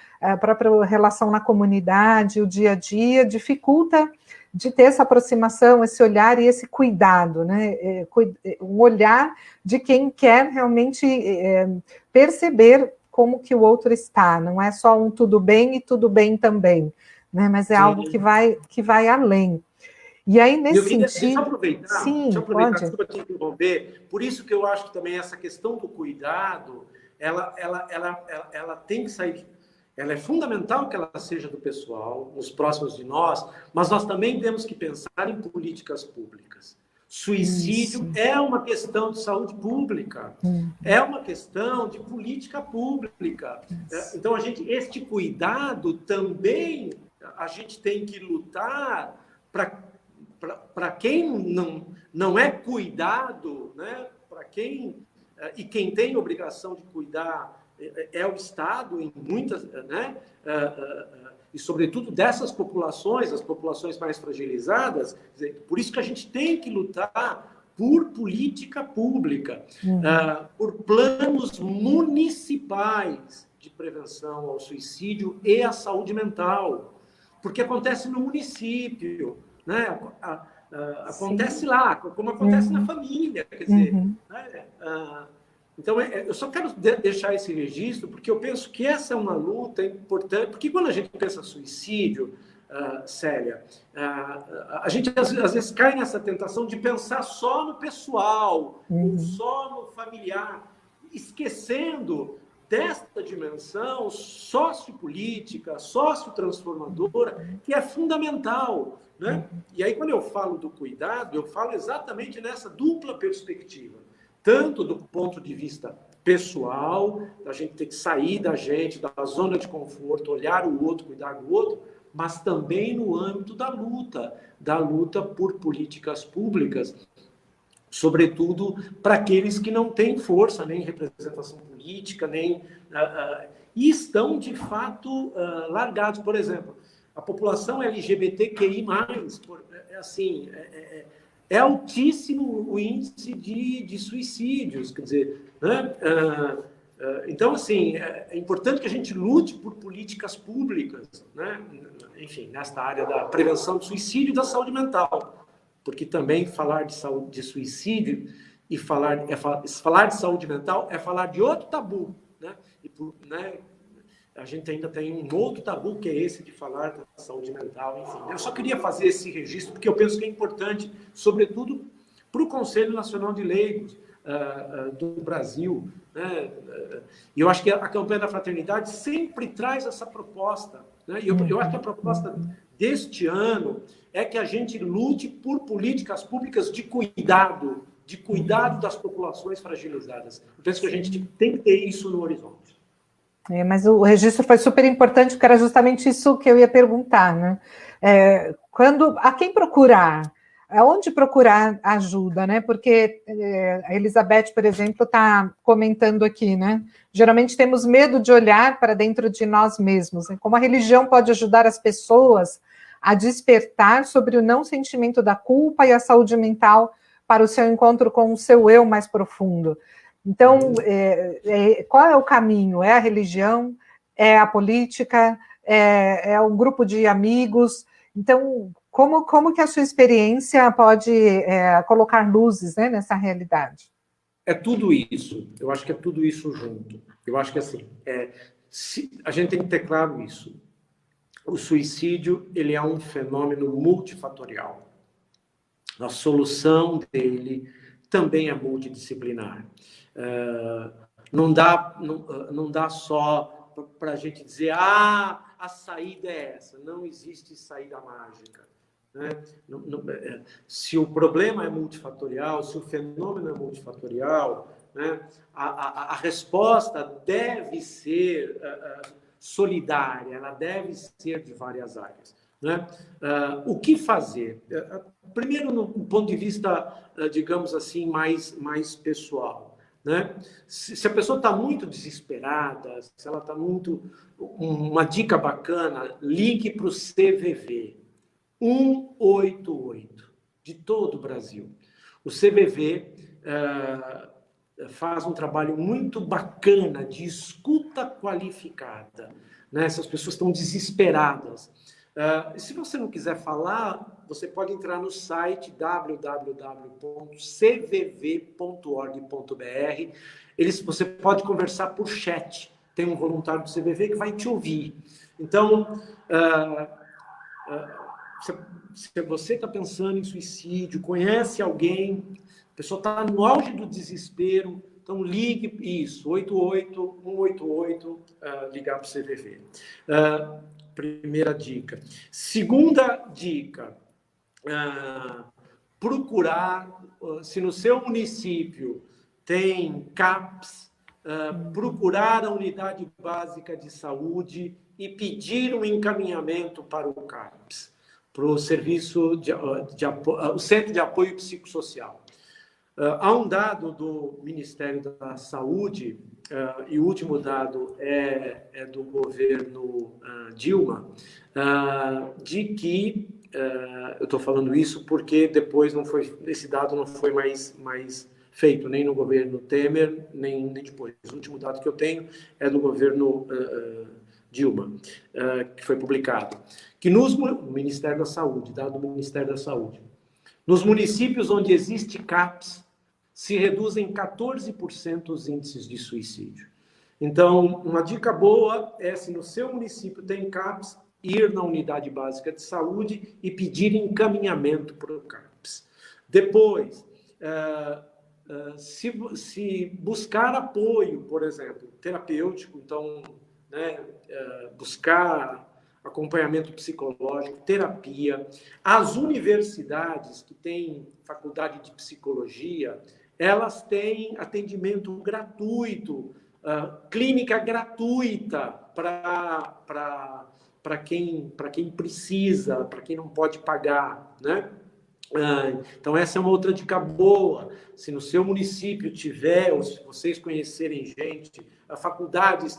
relação na comunidade, o dia a dia, dificulta de ter essa aproximação, esse olhar e esse cuidado, né? Um olhar de quem quer realmente perceber como que o outro está, não é só um tudo bem e tudo bem também, né? Mas é algo que vai além. E aí, nesse sentido... Deixa eu aproveitar, pode. desculpa te interromper, por isso que eu acho que também essa questão do cuidado, ela tem que sair... Ela é fundamental que ela seja do pessoal, os próximos de nós, mas nós também temos que pensar em políticas públicas. Suicídio é uma questão de saúde pública, é uma questão de política pública. Então, este cuidado também a gente tem que lutar para quem não é cuidado, né? para quem... E quem tem obrigação de cuidar é o Estado, em muitas... né? E, sobretudo, dessas populações, as populações mais fragilizadas. Por isso que a gente tem que lutar por política pública, por planos municipais de prevenção ao suicídio e à saúde mental, porque acontece no município, né? Acontece lá, como acontece na família, quer dizer, né? Então, eu só quero deixar esse registro, porque eu penso que essa é uma luta importante, porque quando a gente pensa suicídio, Célia, a gente às vezes cai nessa tentação de pensar só no pessoal, ou só no familiar, esquecendo desta dimensão sociopolítica, sociotransformadora, que é fundamental, né? E aí, quando eu falo do cuidado, eu falo exatamente nessa dupla perspectiva, tanto do ponto de vista pessoal, da gente ter que sair da zona de conforto, olhar o outro, cuidar do outro, mas também no âmbito da luta por políticas públicas, sobretudo para aqueles que não têm força, nem representação política, e estão, de fato, largados. Por exemplo, a população LGBTQI+, é altíssimo o índice de suicídios, quer dizer, né? Então, assim, é importante que a gente lute por políticas públicas, né? Enfim, nesta área da prevenção do suicídio e da saúde mental, porque também falar de suicídio e falar de saúde mental é falar de outro tabu, né? Né? A gente ainda tem um outro tabu, que é esse de falar da saúde mental, enfim. Eu só queria fazer esse registro, porque eu penso que é importante, sobretudo para o Conselho Nacional de Leigos do Brasil, né? E eu acho que a campanha da fraternidade sempre traz essa proposta, né? E eu acho que a proposta deste ano é que a gente lute por políticas públicas de cuidado das populações fragilizadas. Eu penso que a gente tem que ter isso no horizonte. Mas o registro foi super importante, porque era justamente isso que eu ia perguntar, né? A quem procurar? Aonde procurar ajuda, né? Porque a Elizabeth, por exemplo, está comentando aqui, né? Geralmente temos medo de olhar para dentro de nós mesmos, né? Como a religião pode ajudar as pessoas a despertar sobre o não sentimento da culpa e a saúde mental para o seu encontro com o seu eu mais profundo. Então, qual é o caminho? É a religião? É a política? É um grupo de amigos? Então, como que a sua experiência pode colocar luzes, né, nessa realidade? É tudo isso. Eu acho que é tudo isso junto. Eu acho que, assim, a gente tem que ter claro isso. O suicídio, ele é um fenômeno multifatorial. A solução dele também é multidisciplinar. Não dá só para a gente dizer a saída é essa. Não existe saída mágica, né? Se o problema é multifatorial, se o fenômeno é multifatorial, né, a resposta deve ser solidária, ela deve ser de várias áreas, né? O que fazer? Primeiro, no ponto de vista, digamos assim, mais pessoal, né? Se a pessoa está muito desesperada, se ela está muito... Uma dica bacana, ligue para o CVV 188 de todo o Brasil. O CVV faz um trabalho muito bacana de escuta qualificada, né? Essas pessoas estão desesperadas. Se você não quiser falar, você pode entrar no site www.cvv.org.br. Você pode conversar por chat. Tem um voluntário do CVV que vai te ouvir. Então, se você está pensando em suicídio, conhece alguém, a pessoa está no auge do desespero, então ligue isso, 188, ligar para o CVV. Primeira dica. Segunda dica, procurar, se no seu município tem CAPS, procurar a unidade básica de saúde e pedir um encaminhamento para o CAPS, para o serviço o Centro de Apoio Psicossocial. Há um dado do Ministério da Saúde, e o último dado é do governo Dilma, de que, eu estou falando isso porque depois esse dado não foi mais feito, nem no governo Temer, nem depois. O último dado que eu tenho é do governo Dilma, que foi publicado, que no Ministério da Saúde, dado do Ministério da Saúde, nos municípios onde existe CAPS, se reduzem 14% os índices de suicídio. Então, uma dica boa é, se no seu município tem CAPS, ir na unidade básica de saúde e pedir encaminhamento para o CAPS. Depois, se buscar apoio, por exemplo, terapêutico, então, né, buscar acompanhamento psicológico, terapia. As universidades que têm faculdade de psicologia, elas têm atendimento gratuito, clínica gratuita para quem precisa, para quem não pode pagar, né? Então, essa é uma outra dica boa. Se no seu município tiver, ou se vocês conhecerem gente, faculdades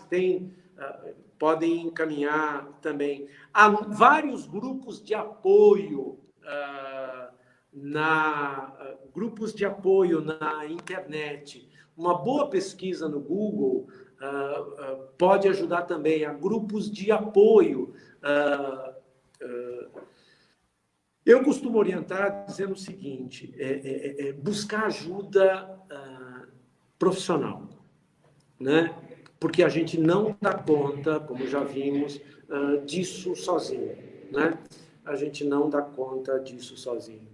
podem encaminhar também. Há vários grupos de apoio grupos de apoio na internet. Uma boa pesquisa no Google pode ajudar também a grupos de apoio. Eu costumo orientar dizendo o seguinte, buscar ajuda profissional, né? Porque a gente não dá conta, como já vimos, disso sozinho, né? A gente não dá conta disso sozinho.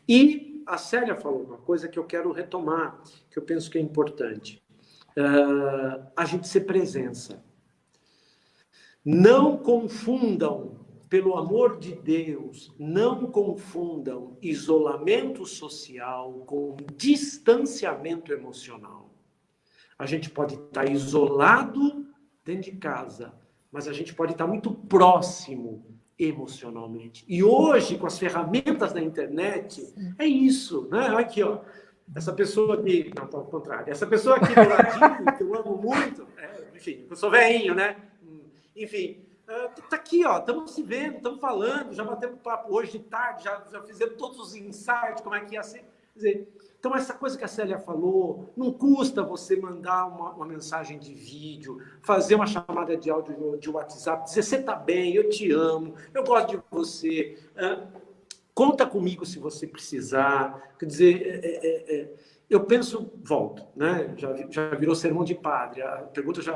E a Célia falou uma coisa que eu quero retomar, que eu penso que é importante. A gente ser presença. Não confundam, pelo amor de Deus, não confundam isolamento social com distanciamento emocional. A gente pode estar isolado dentro de casa, mas a gente pode estar muito próximo emocionalmente. E hoje, com as ferramentas da internet, é isso, né? Aqui, ó, essa pessoa aqui, não, ao contrário, essa pessoa aqui do ladinho, que eu amo muito, enfim, eu sou velhinho, né? Enfim, tá aqui, ó, estamos se vendo, estamos falando, já batemos papo hoje de tarde, já fizemos todos os insights, como é que ia ser. Quer dizer, então, essa coisa que a Célia falou, não custa você mandar uma mensagem de vídeo, fazer uma chamada de áudio de WhatsApp, dizer, você está bem, eu te amo, eu gosto de você, conta comigo se você precisar. Quer dizer, eu penso, volto, né? Já virou sermão de padre, a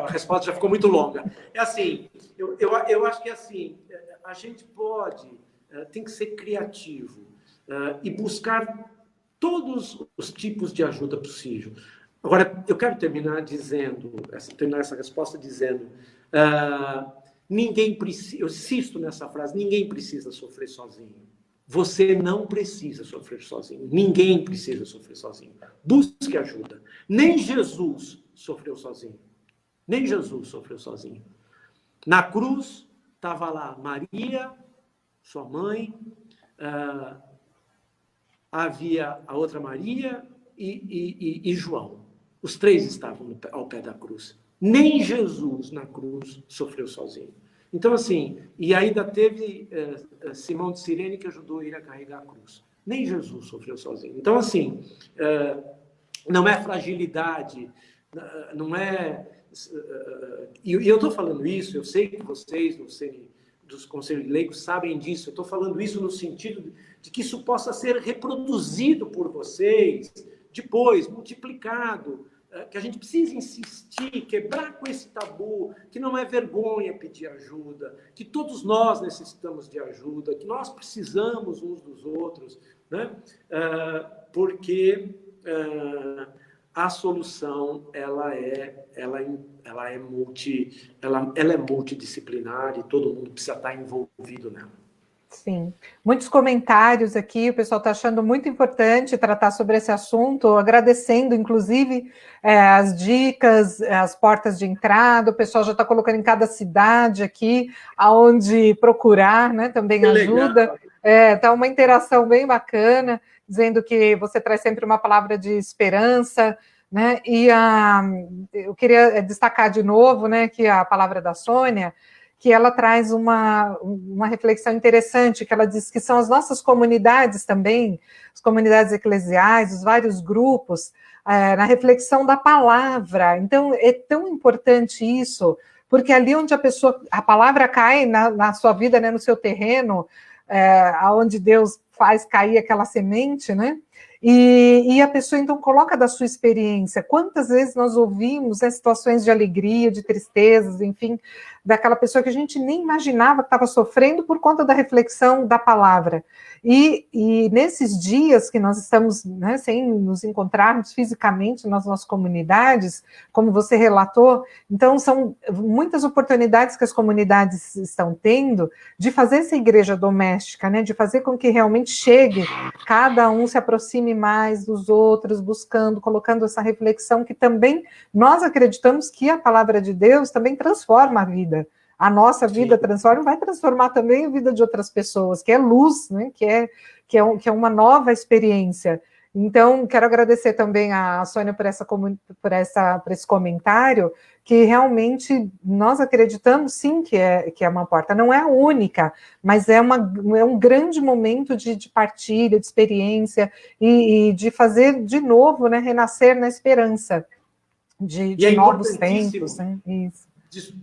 resposta já ficou muito longa. É assim, eu acho que assim, a gente tem que ser criativo e buscar todos os tipos de ajuda possível. Agora, eu quero terminar essa resposta dizendo, ninguém precisa, eu insisto nessa frase, ninguém precisa sofrer sozinho. Você não precisa sofrer sozinho. Ninguém precisa sofrer sozinho. Busque ajuda. Nem Jesus sofreu sozinho. Nem Jesus sofreu sozinho. Na cruz, estava lá Maria, sua mãe, havia a outra Maria e João. Os três estavam ao pé da cruz. Nem Jesus, na cruz, sofreu sozinho. Então, assim, e ainda teve Simão de Cirene que ajudou ele a carregar a cruz. Nem Jesus sofreu sozinho. Então, assim, não é fragilidade, não é... E eu estou falando isso, eu sei que vocês, dos conselhos leigos, sabem disso. Eu estou falando isso no sentido de que isso possa ser reproduzido por vocês, depois, multiplicado, que a gente precisa insistir, quebrar com esse tabu, que não é vergonha pedir ajuda, que todos nós necessitamos de ajuda, que nós precisamos uns dos outros, né? Porque a solução ela é multidisciplinar e todo mundo precisa estar envolvido nela. Sim, muitos comentários aqui, o pessoal está achando muito importante tratar sobre esse assunto, agradecendo, inclusive, as dicas, as portas de entrada, o pessoal já está colocando em cada cidade aqui, aonde procurar, né, também ajuda. Tá uma interação bem bacana, dizendo que você traz sempre uma palavra de esperança, né? E eu queria destacar de novo, né, que a palavra da Sônia, que ela traz uma reflexão interessante, que ela diz que são as nossas comunidades também, as comunidades eclesiais, os vários grupos, na reflexão da palavra. Então, é tão importante isso, porque ali onde a palavra cai na sua vida, né, no seu terreno, aonde Deus faz cair aquela semente, né? E a pessoa, então, coloca da sua experiência. Quantas vezes nós ouvimos, né, situações de alegria, de tristezas, enfim, daquela pessoa que a gente nem imaginava que estava sofrendo por conta da reflexão da palavra. E nesses dias que nós estamos, né, sem nos encontrarmos fisicamente nas nossas comunidades, como você relatou, então são muitas oportunidades que as comunidades estão tendo de fazer essa igreja doméstica, né, de fazer com que realmente chegue, cada um se aproxime mais dos outros, buscando, colocando essa reflexão que também nós acreditamos que a palavra de Deus também transforma a vida. A nossa vida transforma, vai transformar também a vida de outras pessoas, que é luz, né? que é uma nova experiência. Então, quero agradecer também a Sônia por esse comentário, que realmente nós acreditamos sim que é uma porta. Não é a única, mas é um grande momento de partilha, de experiência, e de fazer de novo, né, renascer na esperança de novos tempos. Né? Isso.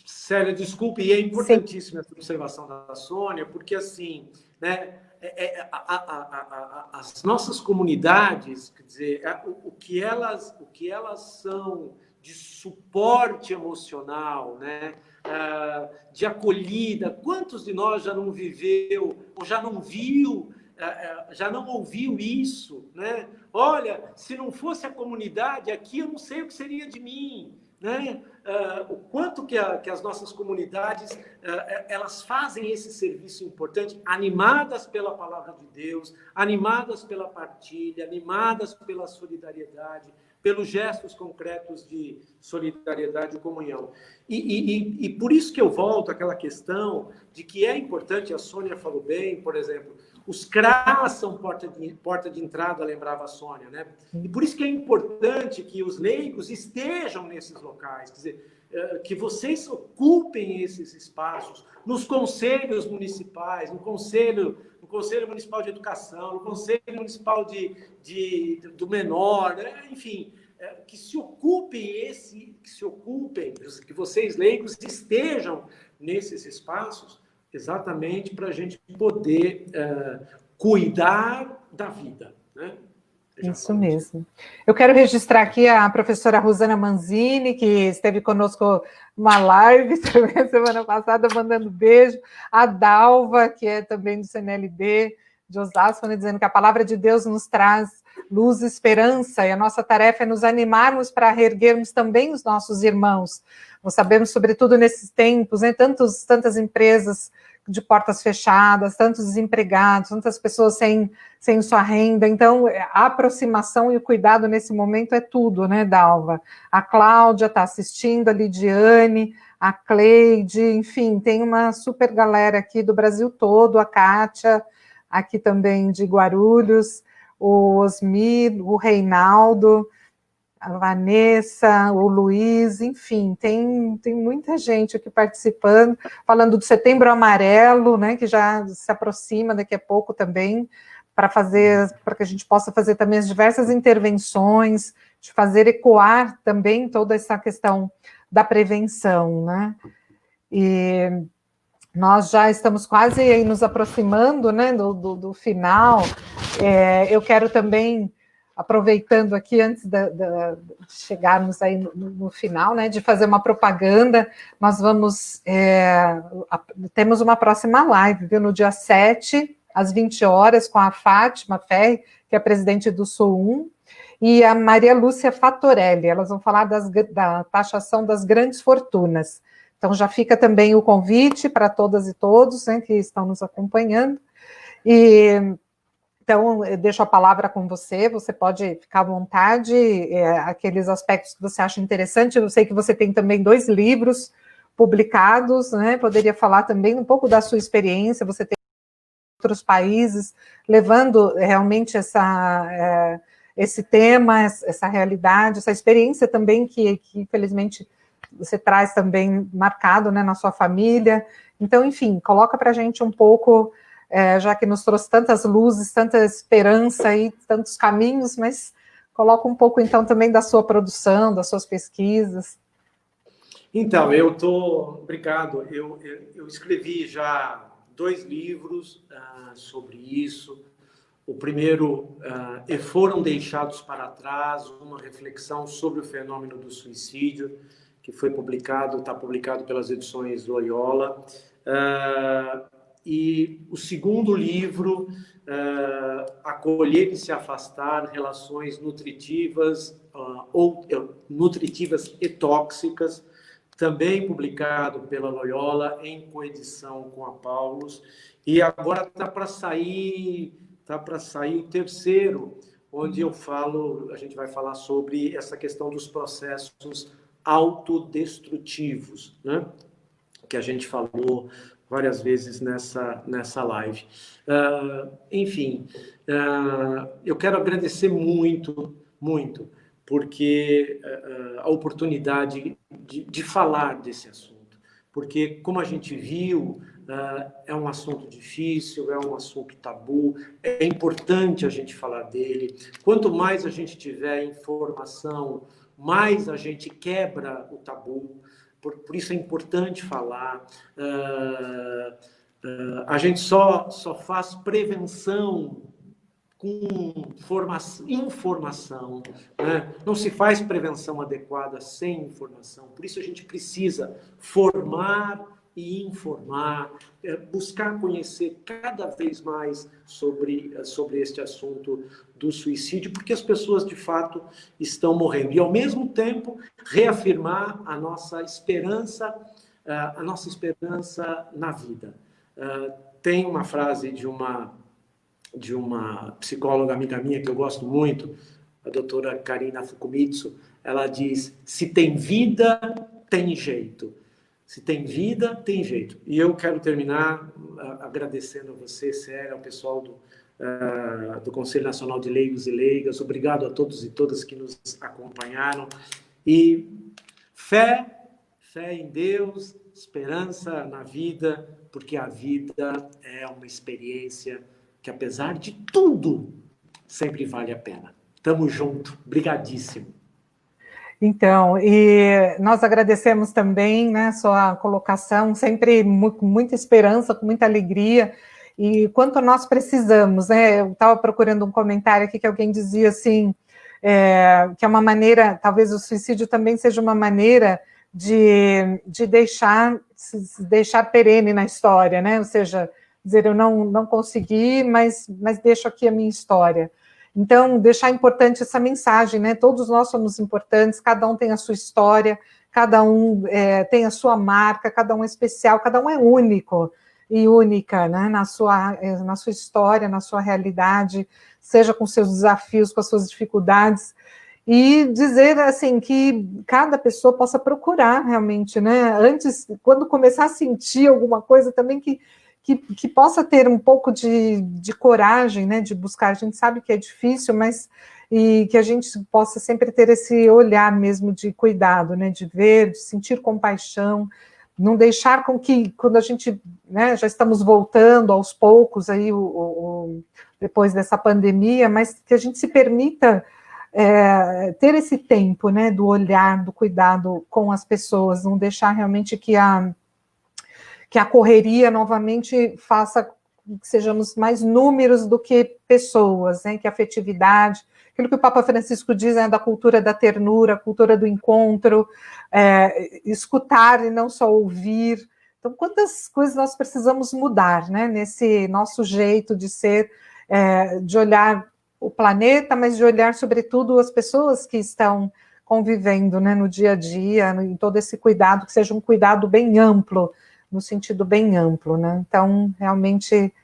Célia, desculpe, e é importantíssima essa observação da Sônia, porque assim, né, as nossas comunidades, quer dizer, o que elas são de suporte emocional, né, de acolhida, quantos de nós já não viveu ou já não viu, já não ouviu isso, né? Olha, se não fosse a comunidade aqui, eu não sei o que seria de mim, né? O quanto que as nossas comunidades elas fazem esse serviço importante, animadas pela palavra de Deus, animadas pela partilha, animadas pela solidariedade, pelos gestos concretos de solidariedade e comunhão. E por isso que eu volto àquela questão de que é importante, a Sônia falou bem, por exemplo, os CRAs são porta de entrada, lembrava a Sônia, né? E por isso que é importante que os leigos estejam nesses locais, quer dizer, que vocês ocupem esses espaços nos conselhos municipais, no Conselho Municipal de Educação, no Conselho Municipal do Menor, né? Enfim, que se ocupem, que vocês leigos estejam nesses espaços, exatamente para a gente poder cuidar da vida, né? Isso mesmo. Eu quero registrar aqui a professora Rosana Manzini, que esteve conosco numa live também semana passada, mandando beijo. A Dalva, que é também do CNLD, de Osasco, dizendo que a palavra de Deus nos traz luz e esperança, e a nossa tarefa é nos animarmos para reerguermos também os nossos irmãos. Nós sabemos, sobretudo nesses tempos, né, tantas empresas de portas fechadas, tantos desempregados, tantas pessoas sem sua renda. Então, a aproximação e o cuidado nesse momento é tudo, né, Dalva? A Cláudia está assistindo, a Lidiane, a Cleide, enfim, tem uma super galera aqui do Brasil todo, a Kátia, aqui também de Guarulhos, o Osmir, o Reinaldo, a Vanessa, o Luiz, enfim, tem muita gente aqui participando, falando do Setembro Amarelo, né, que já se aproxima daqui a pouco também, para que a gente possa fazer também as diversas intervenções, de fazer ecoar também toda essa questão da prevenção, né? E nós já estamos quase aí nos aproximando, né, do final. Eu quero também, aproveitando aqui, antes de chegarmos aí no final, né, de fazer uma propaganda, nós temos uma próxima live, viu, no dia 7, às 20 horas, com a Fátima Ferri, que é presidente do Sul 1, e a Maria Lúcia Fatorelli. Elas vão falar da taxação das grandes fortunas. Então, já fica também o convite para todas e todos, né, que estão nos acompanhando. Então, eu deixo a palavra com você pode ficar à vontade, aqueles aspectos que você acha interessante. Eu sei que você tem também 2 livros publicados, né, poderia falar também um pouco da sua experiência, você tem outros países, levando realmente esse tema, essa realidade, essa experiência também que infelizmente, você traz também marcado, né, na sua família. Então, enfim, coloca para a gente um pouco, já que nos trouxe tantas luzes, tanta esperança e tantos caminhos, mas coloca um pouco, então, também da sua produção, das suas pesquisas. Então, obrigado, eu escrevi já 2 livros sobre isso. O primeiro, E Foram Deixados para Trás, uma reflexão sobre o fenômeno do suicídio, que está publicado pelas edições Loyola. E o segundo livro, Acolher e se Afastar, Relações Nutritivas Nutritivas e Tóxicas, também publicado pela Loyola, em coedição com a Paulus. E agora está para sair o terceiro, onde a gente vai falar sobre essa questão dos processos autodestrutivos, né? Que a gente falou várias vezes nessa live. Enfim, eu quero agradecer muito, muito, porque a oportunidade de falar desse assunto, porque, como a gente viu, é um assunto difícil, é um assunto tabu, é importante a gente falar dele. Quanto mais a gente tiver informação, mais a gente quebra o tabu. Por isso é importante falar. A gente só faz prevenção com informação, né? Não se faz prevenção adequada sem informação. Por isso a gente precisa formar e informar, buscar conhecer cada vez mais sobre este assunto do suicídio, porque as pessoas, de fato, estão morrendo. E, ao mesmo tempo, reafirmar a nossa esperança na vida. Tem uma frase de uma psicóloga amiga minha que eu gosto muito, a doutora Karina Fukumitsu. Ela diz: se tem vida, tem jeito. Se tem vida, tem jeito. E eu quero terminar agradecendo a você, Célia, ao pessoal do Conselho Nacional de Leigos e Leigas. Obrigado a todos e todas que nos acompanharam. E fé em Deus, esperança na vida, porque a vida é uma experiência que, apesar de tudo, sempre vale a pena. Tamo junto. Brigadíssimo. Então, e nós agradecemos também, né, sua colocação, sempre com muita esperança, com muita alegria, e quanto nós precisamos, né? Eu estava procurando um comentário aqui que alguém dizia assim, que é uma maneira, talvez o suicídio também seja uma maneira de deixar perene na história, né? Ou seja, dizer, eu não consegui, mas deixo aqui a minha história. Então, deixar importante essa mensagem, né? Todos nós somos importantes, cada um tem a sua história, cada um tem a sua marca, cada um é especial, cada um é único e única, né? Na sua história, na sua realidade, seja com seus desafios, com as suas dificuldades, e dizer, assim, que cada pessoa possa procurar realmente, né? Antes, quando começar a sentir alguma coisa também que possa ter um pouco de coragem, né, de buscar. A gente sabe que é difícil, mas e que a gente possa sempre ter esse olhar mesmo de cuidado, né, de ver, de sentir compaixão, não deixar com que, quando a gente, né, já estamos voltando aos poucos aí, depois dessa pandemia, mas que a gente se permita ter esse tempo, né, do olhar, do cuidado com as pessoas, não deixar realmente que a correria novamente faça que sejamos mais números do que pessoas, né? Que a afetividade, aquilo que o Papa Francisco diz, né, da cultura da ternura, a cultura do encontro, escutar e não só ouvir. Então, quantas coisas nós precisamos mudar, né, nesse nosso jeito de ser, de olhar o planeta, mas de olhar, sobretudo, as pessoas que estão convivendo, né, no dia a dia, em todo esse cuidado, que seja um cuidado bem amplo, no sentido bem amplo, né? Então, realmente,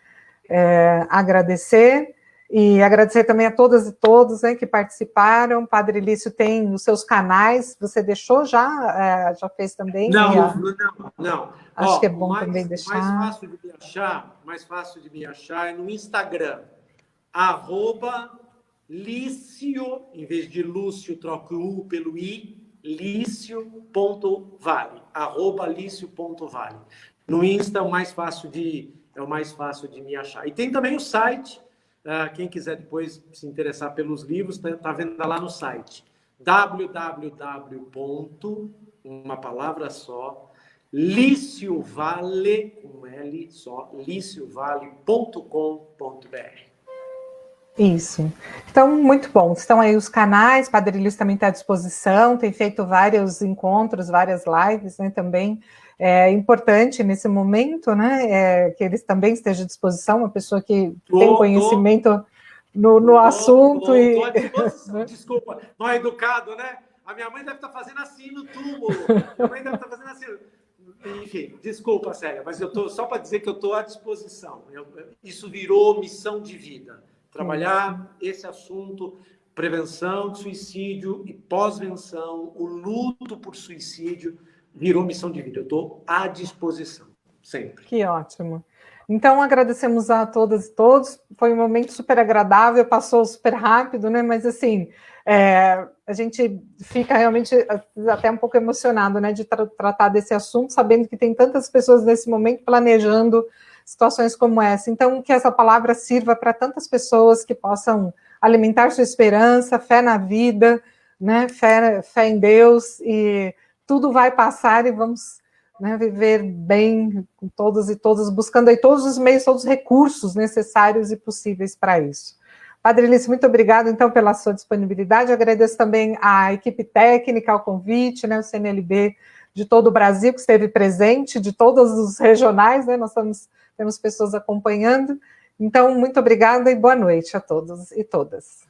agradecer E agradecer também a todas e todos, né, que participaram. Padre Lício tem os seus canais, você deixou já? Já fez também? Não. Acho que é bom também deixar. Mais fácil de me achar é no Instagram, @Lício, em vez de Lúcio, troco o U pelo I, Lício.vale, @Lício.vale. No Insta é o mais fácil de me achar. E tem também o site, quem quiser depois se interessar pelos livros, tá vendo lá no site, uma palavra só, liciovale, com L só, liciovale.com.br. Isso. Então, muito bom. Estão aí os canais, Padre Lício também está à disposição, tem feito vários encontros, várias lives, né, também. É importante nesse momento, né, que eles também estejam à disposição, uma pessoa que tem conhecimento no assunto. Tô à disposição. Desculpa, mal educado, né? A minha mãe deve estar fazendo assim no túmulo. Minha mãe deve estar fazendo assim. Enfim, desculpa, Célia, mas eu tô só para dizer que eu estou à disposição. Isso virou missão de vida. Trabalhar esse assunto, prevenção de suicídio e pós-venção, o luto por suicídio, virou missão de vida. Eu estou à disposição, sempre. Que ótimo. Então, agradecemos a todas e todos. Foi um momento super agradável, passou super rápido, né? Mas, assim, a gente fica realmente até um pouco emocionado, né? De tratar desse assunto, sabendo que tem tantas pessoas nesse momento planejando situações como essa. Então, que essa palavra sirva para tantas pessoas que possam alimentar sua esperança, fé na vida, né? Fé em Deus, e tudo vai passar e vamos... né, viver bem com todos e todas, buscando aí todos os meios, todos os recursos necessários e possíveis para isso. Padre Lício, muito obrigado, então, pela sua disponibilidade. Agradeço também à equipe técnica, ao convite, né, o CNLB de todo o Brasil, que esteve presente, de todos os regionais, né, nós temos pessoas acompanhando. Então, muito obrigada e boa noite a todos e todas.